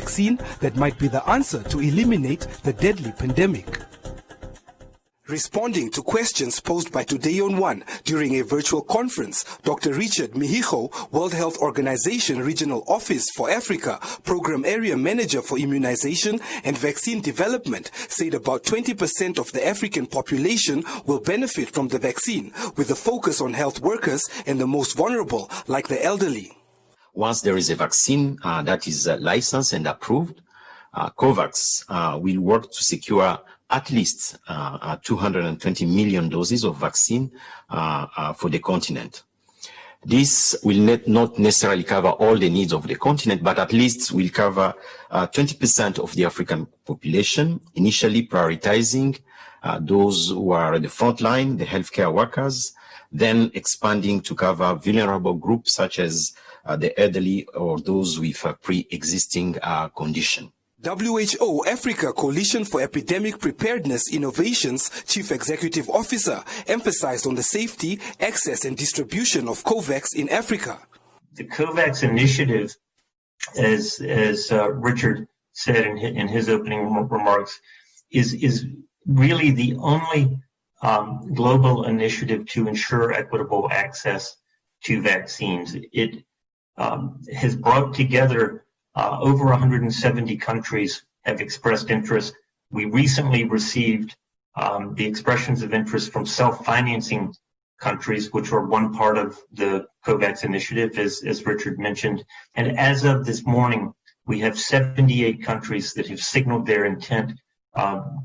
vaccine that might be the answer to eliminate the deadly pandemic. Responding to questions posed by Today on One during a virtual conference, Dr. Richard Mihigo, World Health Organization Regional Office for Africa, Program Area Manager for Immunization and Vaccine Development, said about 20% of the African population will benefit from the vaccine, with a focus on health workers and the most vulnerable, like the elderly. Once there is a vaccine that is licensed and approved, COVAX will work to secure at least 220 million doses of vaccine for the continent. This will not necessarily cover all the needs of the continent, but at least will cover 20% of the African population, initially prioritizing those who are at the front line, the healthcare workers, then expanding to cover vulnerable groups such as the elderly or those with a pre-existing condition. WHO Africa Coalition for Epidemic Preparedness Innovations Chief Executive Officer emphasized on the safety, access and distribution of COVAX in Africa. The COVAX initiative, as Richard said in his opening remarks, is really the only global initiative to ensure equitable access to vaccines. It has brought together over 170 countries have expressed interest. We recently received the expressions of interest from self-financing countries, which are one part of the COVAX initiative, as Richard mentioned. And as of this morning, we have 78 countries that have signaled their intent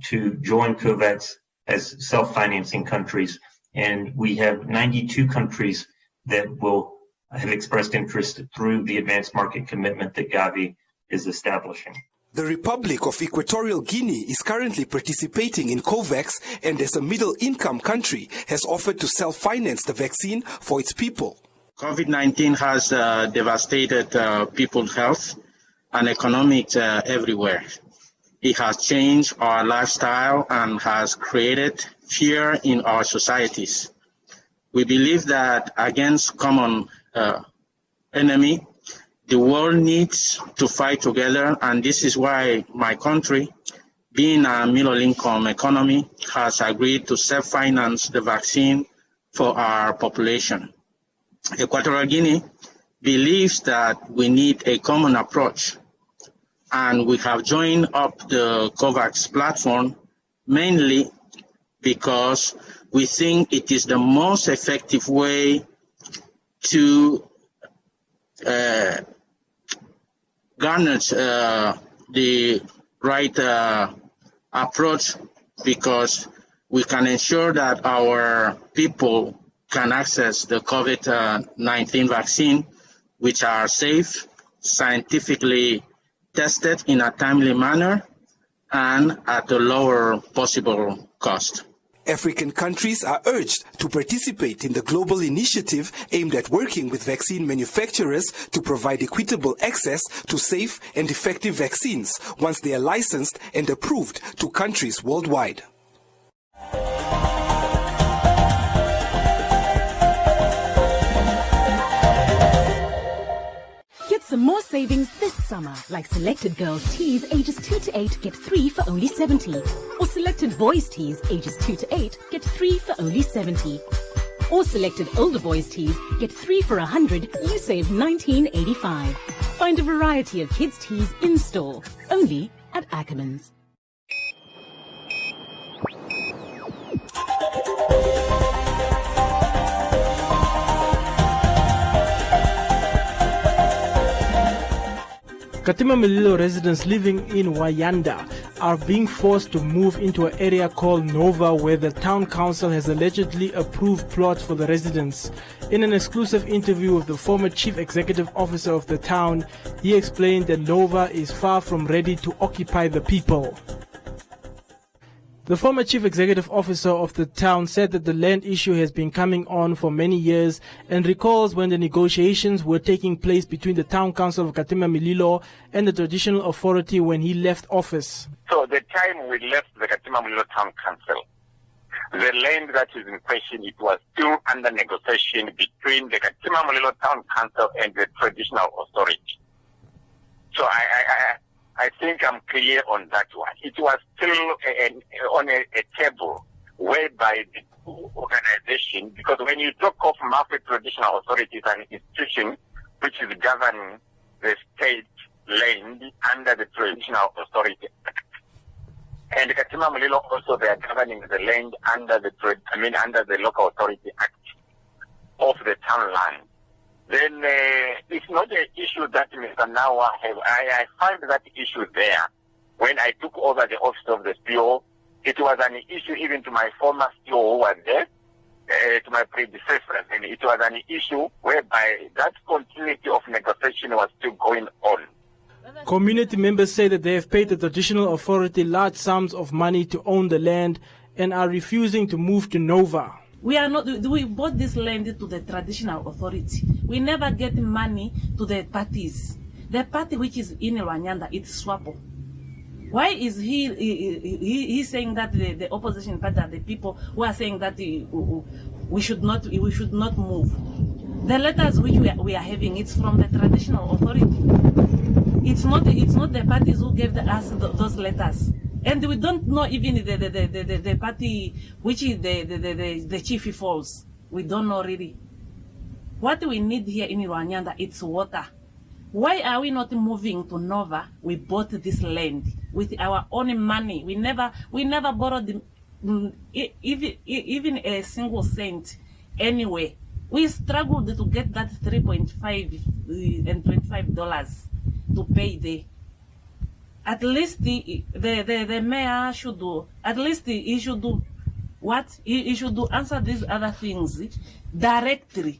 to join COVAX as self-financing countries. And we have 92 countries that will have expressed interest through the advanced market commitment that Gavi is establishing. The Republic of Equatorial Guinea is currently participating in COVAX and as a middle-income country has offered to self-finance the vaccine for its people. COVID-19 has devastated people's health and economics everywhere. It has changed our lifestyle and has created fear in our societies. We believe that against common enemy, the world needs to fight together, and this is why my country, being a middle-income economy, has agreed to self-finance the vaccine for our population. Equatorial Guinea believes that we need a common approach, and we have joined up the COVAX platform mainly because we think it is the most effective way to garner the right approach, because we can ensure that our people can access the COVID-19 vaccine, which are safe, scientifically tested in a timely manner, and at the lower possible cost. African countries are urged to participate in the global initiative aimed at working with vaccine manufacturers to provide equitable access to safe and effective vaccines once they are licensed and approved to countries worldwide. Get some more savings this summer, like selected girls' tees ages 2 to 8 get 3 for only 70. Or selected boys' tees ages 2 to 8 get 3 for only 70. Or selected older boys' tees get 3 for 100, you save $19.85. Find a variety of kids' tees in store, only at Ackermans. Katima Mililo residents living in Wayanda are being forced to move into an area called Nova, where the town council has allegedly approved plots for the residents. In an exclusive interview with the former chief executive officer of the town, he explained that Nova is far from ready to occupy the people. The former chief executive officer of the town said that the land issue has been coming on for many years and recalls when the negotiations were taking place between the town council of Katima Mililo and the traditional authority when he left office. So the time we left the Katima Mililo town council, the land that is in question, it was still under negotiation between the Katima Mililo town council and the traditional authority. So I think I'm clear on that one. It was still on a table whereby the organization, because when you talk of market traditional authorities and institution which is governing the state land under the Traditional Authority Act, and Katima Mulilo also they are governing the land under the Local Authority Act of the town land. Then it's not an issue that Mr. Nawa have. I find that issue there. When I took over the office of the CEO, it was an issue even to my former CEO who was there, to my predecessors, and it was an issue whereby that continuity of negotiation was still going on. Community members say that they have paid the traditional authority large sums of money to own the land and are refusing to move to Nova. We bought this land to the traditional authority. We never get money to the parties. The party which is in Rwanda, it's SWAPO. Why is he saying that the opposition party are the people who are saying that we should not move? The letters which we are having, it's from the traditional authority. It's not the parties who gave us those letters. And we don't know even the party which is the chief falls. We don't know really. What we need here in Rwanda, it's water. Why are we not moving to Nova? We bought this land with our own money. We never borrowed even a single cent anyway. We struggled to get that $3.5 and $25 to pay there. At least the mayor should do. At least he should do what? He should do answer these other things directly.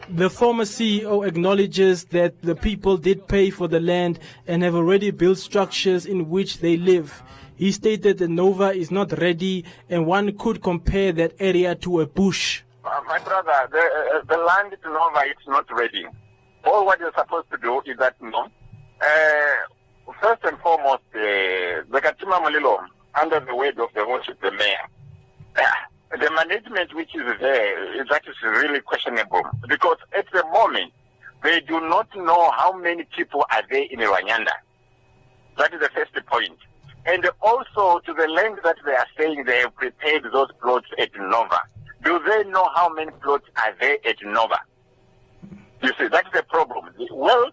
The former CEO acknowledges that the people did pay for the land and have already built structures in which they live. He stated that Nova is not ready and one could compare that area to a bush. My brother, the land to Nova is not ready. All what you're supposed to do is that, first and foremost, the Katima Mulilo, under the weight of the worship, the mayor, the management which is there, that is really questionable. Because at the moment, they do not know how many people are there in Rwanda. That is the first point. And also, to the land that they are saying they have prepared those plots at Nova, do they know how many plots are there at Nova? You see, that's the problem. Well,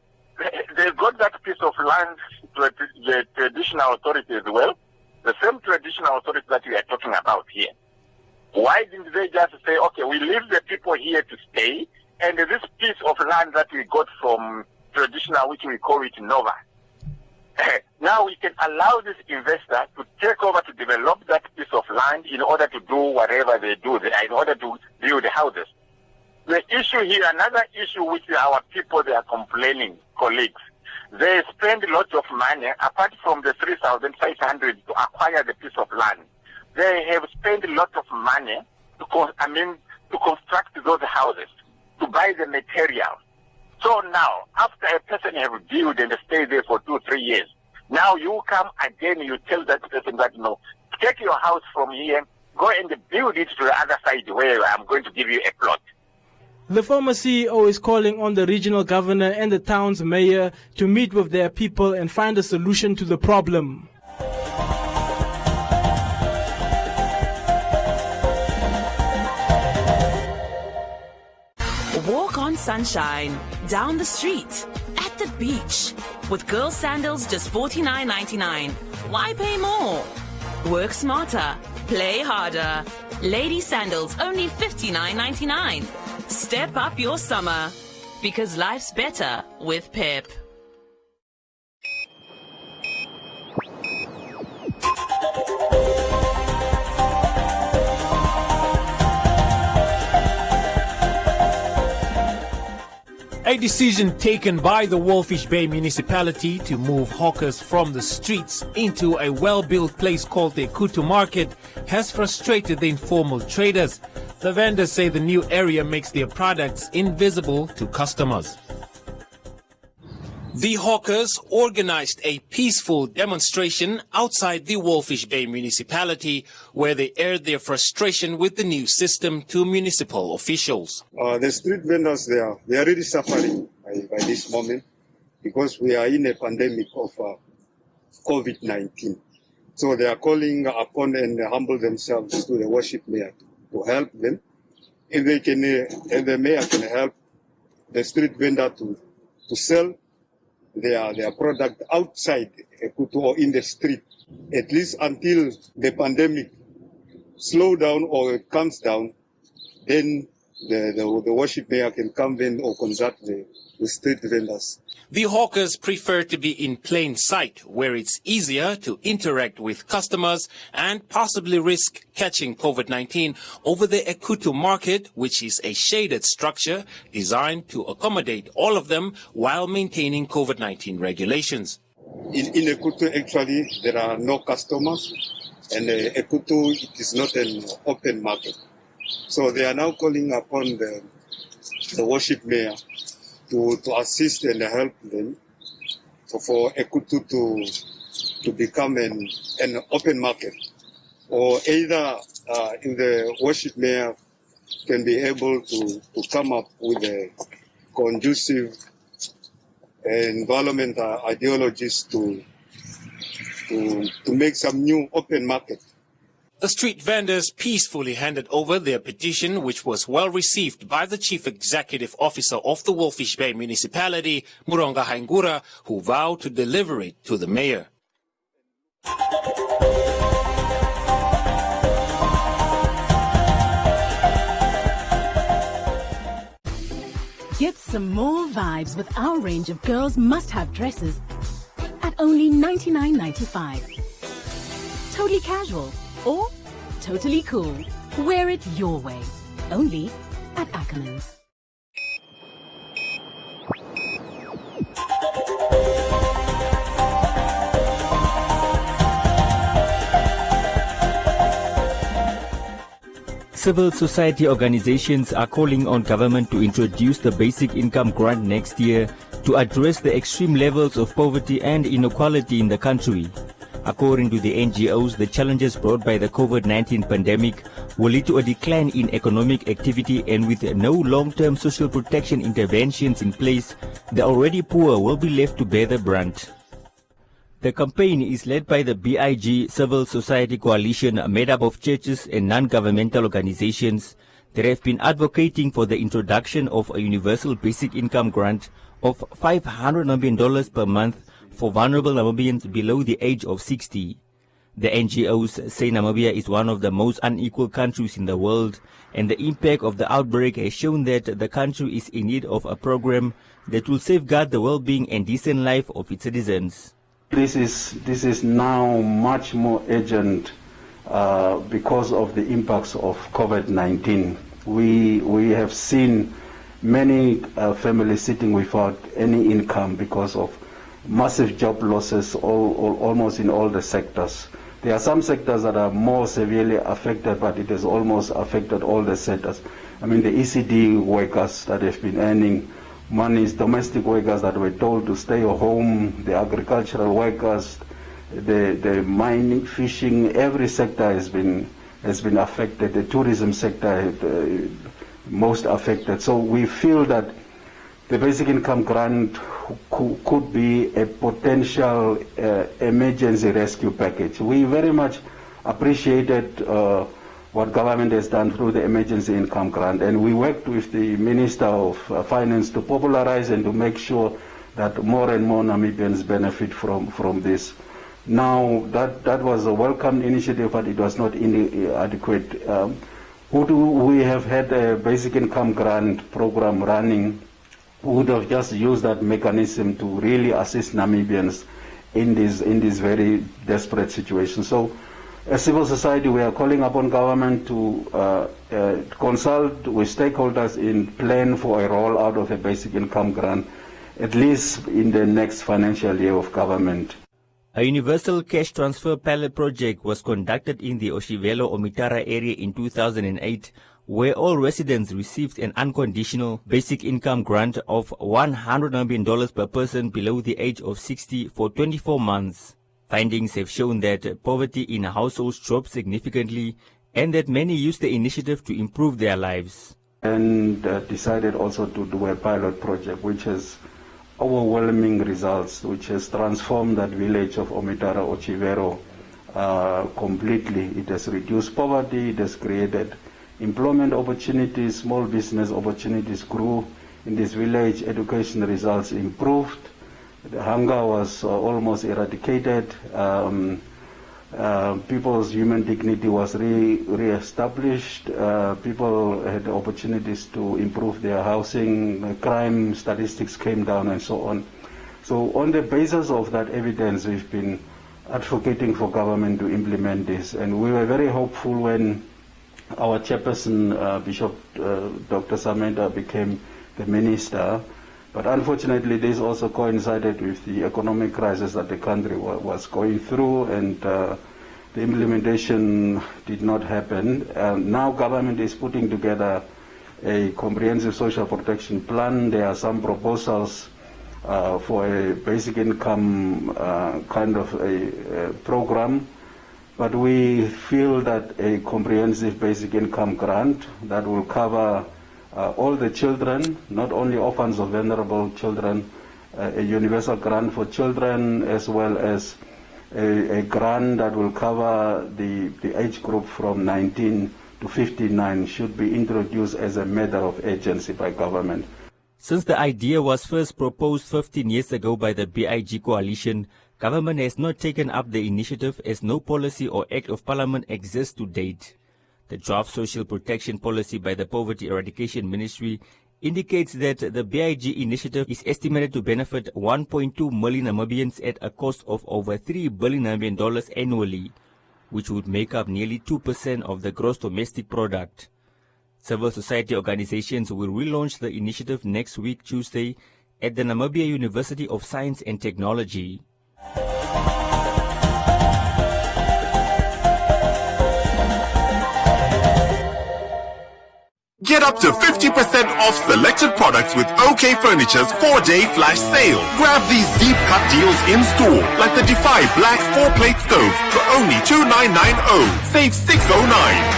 they got that piece of land to the traditional authority as well, the same traditional authority that we are talking about here. Why didn't they just say, okay, we leave the people here to stay, and this piece of land that we got from traditional, which we call it Nova, now we can allow this investor to take over to develop that piece of land in order to do whatever they do there, in order to build houses. The issue here, another issue which our people, they are complaining, colleagues, they spend lots of money, apart from the 3,500 to acquire the piece of land. They have spent a lot of money to construct those houses, to buy the materials. So now, after a person has built and stayed there for 2-3 years, now you come again, you tell that person that, no, take your house from here, go and build it to the other side where I'm going to give you a plot. The former CEO is calling on the regional governor and the town's mayor to meet with their people and find a solution to the problem. Walk on sunshine, down the street, at the beach. With girl sandals just $49.99. Why pay more? Work smarter, play harder. Lady sandals only $59.99. Step up your summer, because life's better with Pep. A decision taken by the Walfish Bay municipality to move hawkers from the streets into a well-built place called the Kutu Market has frustrated the informal traders. The vendors say the new area makes their products invisible to customers. The hawkers organized a peaceful demonstration outside the Walfish Bay municipality where they aired their frustration with the new system to municipal officials. The street vendors, they are really suffering by this moment because we are in a pandemic of COVID-19. So they are calling upon and humble themselves to the worship mayor to help them. If they can, and the mayor can help the street vendor to sell their product outside Ekutu or in the street, at least until the pandemic slow down or it comes down, then the worship mayor can come in or consult the street vendors. The hawkers prefer to be in plain sight, where it's easier to interact with customers and possibly risk catching COVID-19 over the Ekutu market, which is a shaded structure designed to accommodate all of them while maintaining COVID-19 regulations. In Ekutu, actually, there are no customers, and Ekutu, it is not an open market. So they are now calling upon the worship mayor to assist and help them for Ekutu to become an open market. Or either if the worship mayor can be able to come up with a conducive environment ideologies to make some new open market. The street vendors peacefully handed over their petition, which was well received by the Chief Executive Officer of the Wolfish Bay Municipality, Muronga Haingura, who vowed to deliver it to the mayor. Get some more vibes with our range of girls' must-have dresses at only $99.95. Totally casual or totally cool. Wear it your way. Only at Ackermans. Civil society organizations are calling on government to introduce the basic income grant next year to address the extreme levels of poverty and inequality in the country. According to the NGOs, the challenges brought by the COVID-19 pandemic will lead to a decline in economic activity, and with no long-term social protection interventions in place, the already poor will be left to bear the brunt. The campaign is led by the BIG Civil Society Coalition, made up of churches and non-governmental organizations that have been advocating for the introduction of a universal basic income grant of $500 million per month for vulnerable Namibians below the age of 60. The NGOs say Namibia is one of the most unequal countries in the world, and the impact of the outbreak has shown that the country is in need of a program that will safeguard the well-being and decent life of its citizens. This is now much more urgent because of the impacts of COVID-19. We have seen many families sitting without any income because of massive job losses almost in all the sectors. There are some sectors that are more severely affected, but it has almost affected all the sectors. I mean, the ECD workers that have been earning money, domestic workers that were told to stay at home, the agricultural workers, the mining, fishing, every sector has been affected. The tourism sector most affected. So we feel that the basic income grant could be a potential emergency rescue package. We very much appreciated what government has done through the emergency income grant, and we worked with the Minister of Finance to popularize and to make sure that more and more Namibians benefit from this. Now, that was a welcome initiative, but it was not adequate. We have had a basic income grant program running, would have just used that mechanism to really assist Namibians in this very desperate situation. So, as civil society, we are calling upon government to consult with stakeholders in plan for a rollout of a basic income grant, at least in the next financial year of government. A universal cash transfer pilot project was conducted in the Oshivelo-Omitara area in 2008, where all residents received an unconditional basic income grant of $100 million per person below the age of 60 for 24 months. Findings have shown that poverty in households dropped significantly and that many used the initiative to improve their lives. And decided also to do a pilot project which has overwhelming results, which has transformed that village of Omitara Ochivero completely. It has reduced poverty, it has created employment opportunities, small business opportunities grew in this village, education results improved, the hunger was almost eradicated, people's human dignity was re-established, people had opportunities to improve their housing, crime statistics came down and so on. So on the basis of that evidence, we've been advocating for government to implement this, and we were very hopeful when our chairperson, Bishop Dr. Samenta, became the minister. But unfortunately, this also coincided with the economic crisis that the country was going through, and the implementation did not happen. Now government is putting together a comprehensive social protection plan. There are some proposals for a basic income kind of a program, but we feel that a comprehensive basic income grant that will cover all the children, not only orphans or vulnerable children, a universal grant for children, as well as a grant that will cover the age group from 19 to 59 should be introduced as a matter of urgency by government. Since the idea was first proposed 15 years ago by the BIG coalition, government has not taken up the initiative as no policy or act of parliament exists to date. The draft social protection policy by the Poverty Eradication Ministry indicates that the BIG initiative is estimated to benefit 1.2 million Namibians at a cost of over $3 billion annually, which would make up nearly 2% of the gross domestic product. Civil society organizations will relaunch the initiative next week, Tuesday, at the Namibia University of Science and Technology. Get up to 50% off selected products with OK Furniture's 4-day flash sale. Grab these deep cut deals in store, like the Defy Black 4-plate stove for only $2,990, save $609,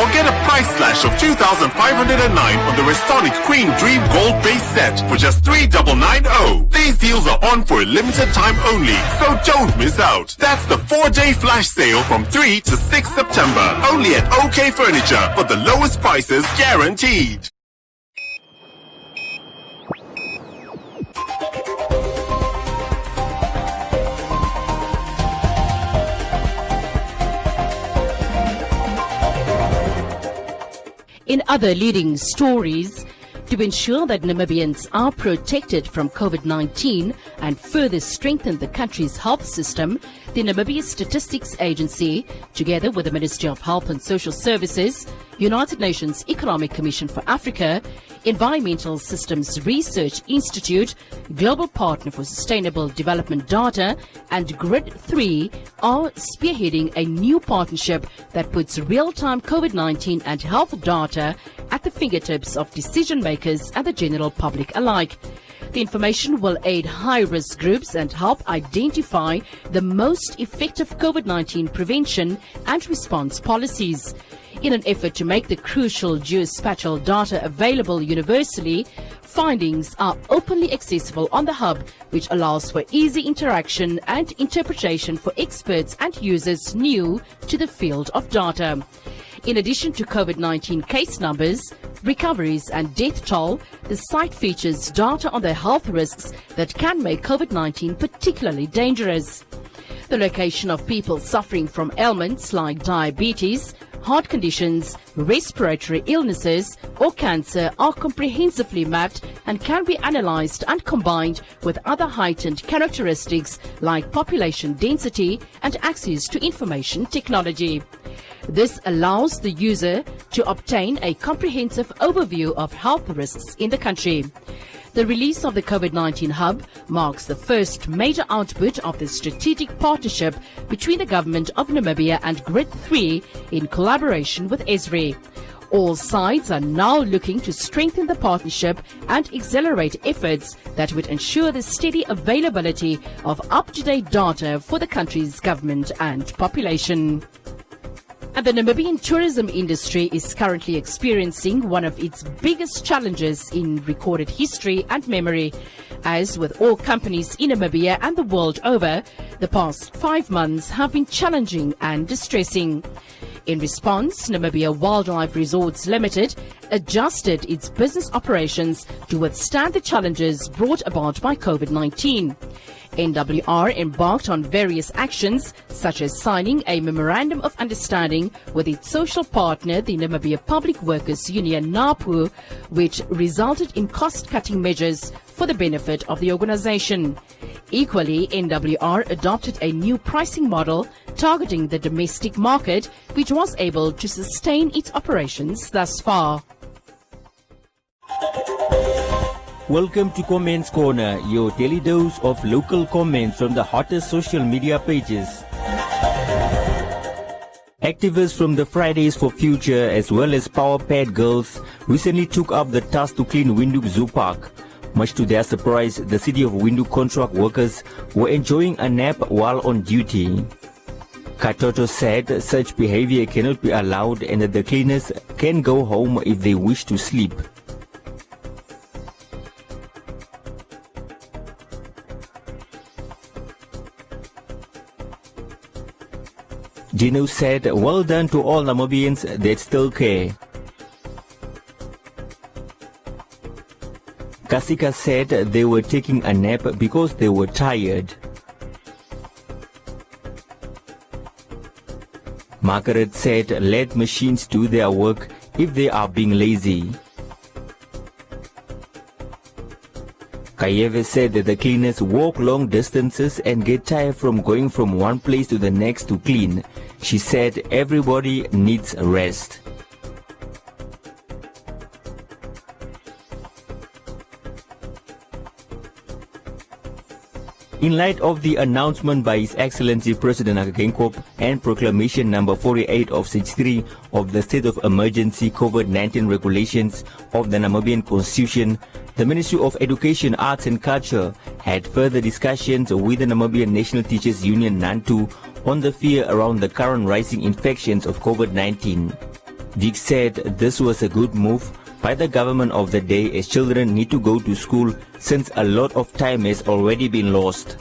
or get a price slash of $2,509 on the Restonic Queen Dream Gold base set for just $3,990. These deals are on for a limited time only, so don't miss out. That's the 4-day flash sale from 3 to 6 September, only at OK Furniture for the lowest prices guaranteed. In other leading stories, to ensure that Namibians are protected from COVID-19 and further strengthen the country's health system, the Namibia Statistics Agency, together with the Ministry of Health and Social Services, United Nations Economic Commission for Africa, Environmental Systems Research Institute, Global Partner for Sustainable Development Data, and Grid 3 are spearheading a new partnership that puts real-time COVID-19 and health data at the fingertips of decision makers and the general public alike. The information will aid high-risk groups and help identify the most effective COVID-19 prevention and response policies. In an effort to make the crucial geospatial data available universally, findings are openly accessible on the hub, which allows for easy interaction and interpretation for experts and users new to the field of data. In addition to COVID-19 case numbers, recoveries and death toll, the site features data on the health risks that can make COVID-19 particularly dangerous. The location of people suffering from ailments like diabetes, heart conditions, respiratory illnesses, or cancer are comprehensively mapped and can be analyzed and combined with other heightened characteristics like population density and access to information technology. This allows the user to obtain a comprehensive overview of health risks in the country. The release of the COVID-19 Hub marks the first major output of the strategic partnership between the government of Namibia and Grid 3 in collaboration with ESRI. All sides are now looking to strengthen the partnership and accelerate efforts that would ensure the steady availability of up-to-date data for the country's government and population. And the Namibian tourism industry is currently experiencing one of its biggest challenges in recorded history and memory. As with all companies in Namibia and the world over, the past 5 months have been challenging and distressing. In response, Namibia Wildlife Resorts Limited adjusted its business operations to withstand the challenges brought about by COVID-19. NWR embarked on various actions, such as signing a memorandum of understanding with its social partner, the Namibia Public Workers Union, NAPU, which resulted in cost-cutting measures for the benefit of the organization. Equally, NWR adopted a new pricing model targeting the domestic market, which was able to sustain its operations thus far. Welcome to Comments Corner, your daily dose of local comments from the hottest social media pages. Activists from the Fridays for Future as well as Power Pad Girls recently took up the task to clean Windhoek Zoo Park. Much to their surprise, the city of Windhoek contract workers were enjoying a nap while on duty. Katoto said such behavior cannot be allowed and that the cleaners can go home if they wish to sleep. Gino said, well done to all Namibians that still care. Kasika said they were taking a nap because they were tired. Margaret said, let machines do their work if they are being lazy. Kayeve said that the cleaners walk long distances and get tired from going from one place to the next to clean. She said everybody needs rest. In light of the announcement by His Excellency President Hakagenkop and Proclamation number 48 of 63 of the State of Emergency COVID-19 regulations of the Namibian Constitution, the Ministry of Education, Arts and Culture had further discussions with the Namibian National Teachers Union NANTU on the fear around the current rising infections of COVID-19. Vic said this was a good move by the government of the day as children need to go to school since a lot of time has already been lost.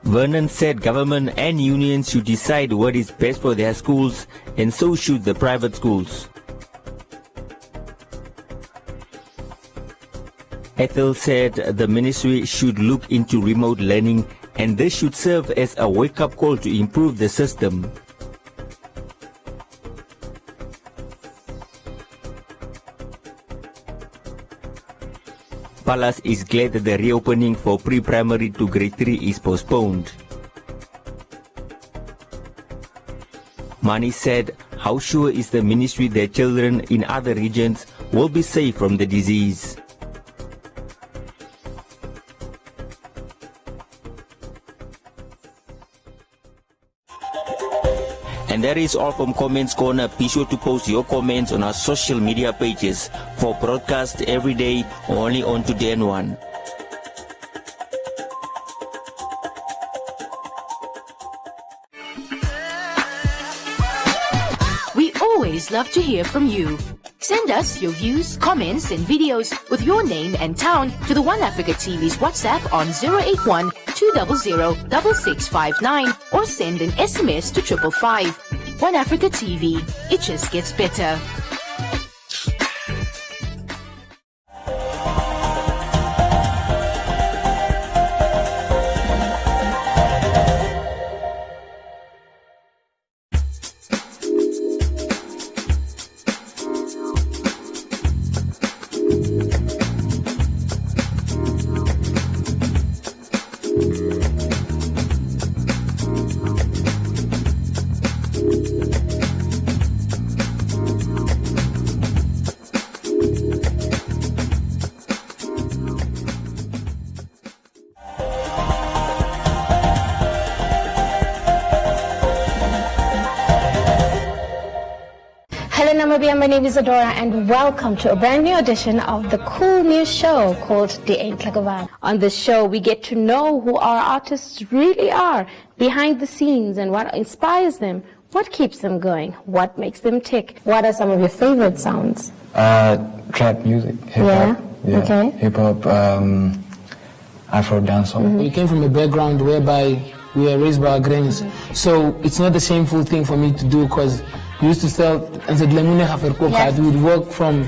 Vernon said government and unions should decide what is best for their schools, and so should the private schools. Ethel said the ministry should look into remote learning and this should serve as a wake-up call to improve the system. Palace is glad that the reopening for pre-primary to grade 3 is postponed. Mani said, how sure is the ministry that children in other regions will be safe from the disease? And that is all from Comments Corner. Be sure to post your comments on our social media pages for broadcast every day only on Today and One. We always love to hear from you. Send us your views, comments and videos with your name and town to the One Africa TV's WhatsApp on 081 200 6659 or send an SMS to 555. One Africa TV, it just gets better. Namibia, my name is Adora and welcome to a brand new edition of the cool new show called The Entlakavan. On this show, we get to know who our artists really are behind the scenes and what inspires them What keeps them going? What makes them tick? What are some of your favorite sounds? Trap music, hip-hop. Yeah, okay. Hip-hop, Afro dancehall. We came from a background whereby we were raised by our grannies. So it's not a shameful thing for me to do, because we used to sell, and said, we would work from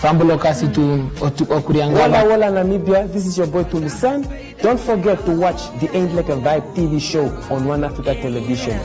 Fambolokasi to Okuriangala. Wala Namibia, this is your boy Tulisan. Don't forget to watch the Ain't Like a Vibe TV show on One Africa Television.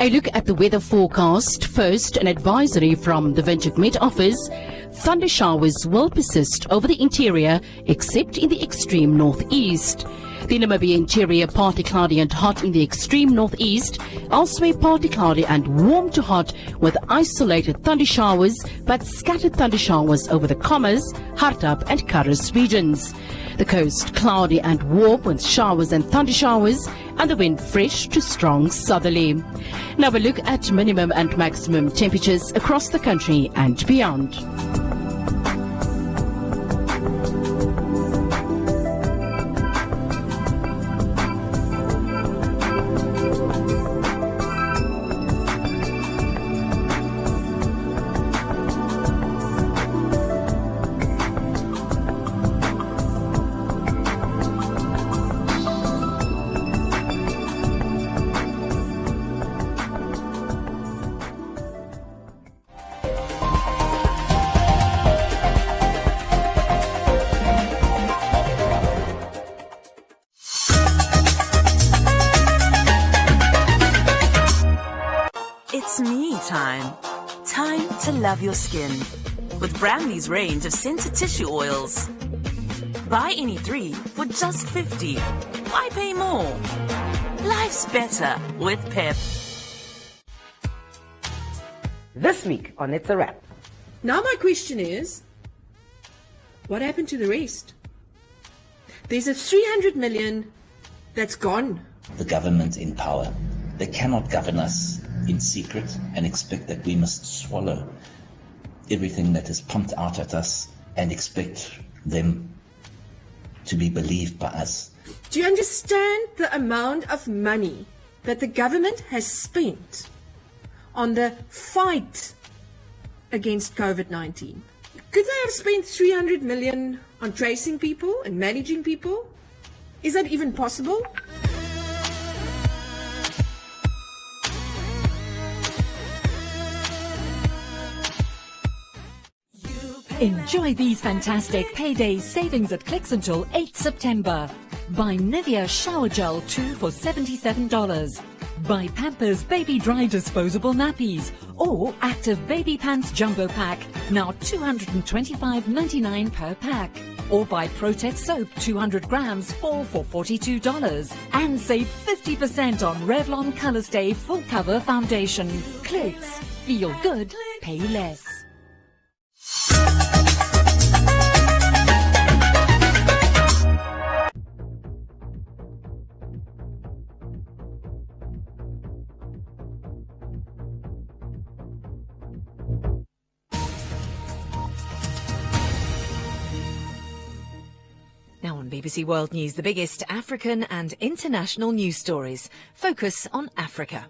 A look at the weather forecast. First, an advisory from the Windhoek Met Office. Thunder showers will persist over the interior, except in the extreme northeast. The Namibia interior partly cloudy and hot in the extreme northeast. Elsewhere partly cloudy and warm to hot with isolated thunder showers, but scattered thunder showers over the Commas, Hartap and Karras regions. The coast cloudy and warm with showers and thunder showers, and the wind fresh to strong southerly. Now a look at minimum and maximum temperatures across the country and beyond. It's me time. Time to love your skin with Bramley's range of scented tissue oils. Buy any 3 for just 50. Why pay more? Life's better with Pep. This week on It's a Wrap. Now my question is, what happened to the rest? There's a 300 million that's gone. The government in power, they cannot govern us in secret and expect that we must swallow everything that is pumped out at us and expect them to be believed by us. Do you understand the amount of money that the government has spent on the fight against COVID-19? Could they have spent 300 million on tracing people and managing people? Is that even possible? Enjoy these fantastic payday savings at Clicks until 8 September. Buy Nivea Shower Gel 2 for $77. Buy Pampers Baby Dry Disposable Nappies or Active Baby Pants Jumbo Pack, now $225.99 per pack. Or buy Protect Soap 200 grams, 4 for $42. And save 50% on Revlon Color Stay Full Cover Foundation. Clicks. Feel good. Pay less. Now on BBC World News, the biggest African and international news stories focus on Africa.